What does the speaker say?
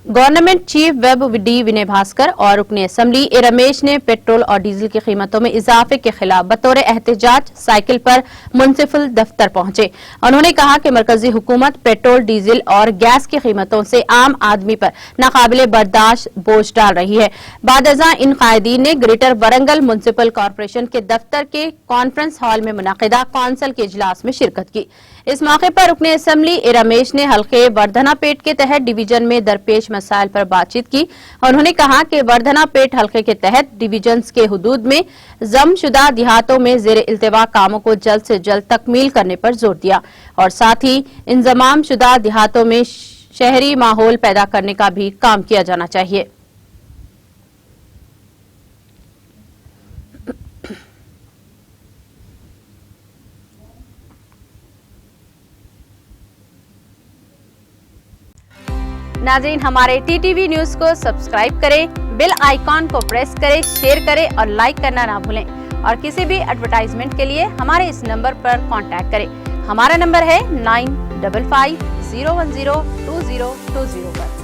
Government chief web D विनय भास्कर और रुकन assembly ए रमेश ने पेट्रोल और डीजल की कीमतों में इजाफे के खिलाफ बतौर एहतजाज साइकिल पर मुंसिपल दफ्तर पहुंचे। उन्होंने कहा कि मरकजी हुकूमत पेट्रोल, डीजल और गैस की कीमतों से आम आदमी पर नाकाबिले बर्दाश्त बोझ डाल रही है। बादअज़ां इन कायदीन ने ग्रेटर वरंगल म्युनिसिपल कॉर्पोरेशन के दफ्तर के कॉन्फ्रेंस हॉल में मुनाकिदा कौंसिल के इजलास में शिरकत की। इस मौके पर रुकन असम्बली ए रमेश ने हल्के वर्धनापेट के तहत डिवीजन में दरपेश मसाइल पर बातचीत की। उन्होंने कहा कि वर्धनापेट हल्के के तहत डिवीजन के हुदूद में जमशुदा देहातों में जेर इल्तिवा कामों को जल्द से जल्द तकमील करने पर जोर दिया और साथ ही इंजमाम शुदा देहातों में शहरी माहौल पैदा करने का भी काम किया जाना चाहिए। नाज़रीन, हमारे टीटीवी न्यूज़ को सब्सक्राइब करें, बेल आइकॉन को प्रेस करें, शेयर करें और लाइक करना ना भूलें। और किसी भी एडवर्टाइजमेंट के लिए हमारे इस नंबर पर कांटेक्ट करें। हमारा नंबर है 9550102020 पर।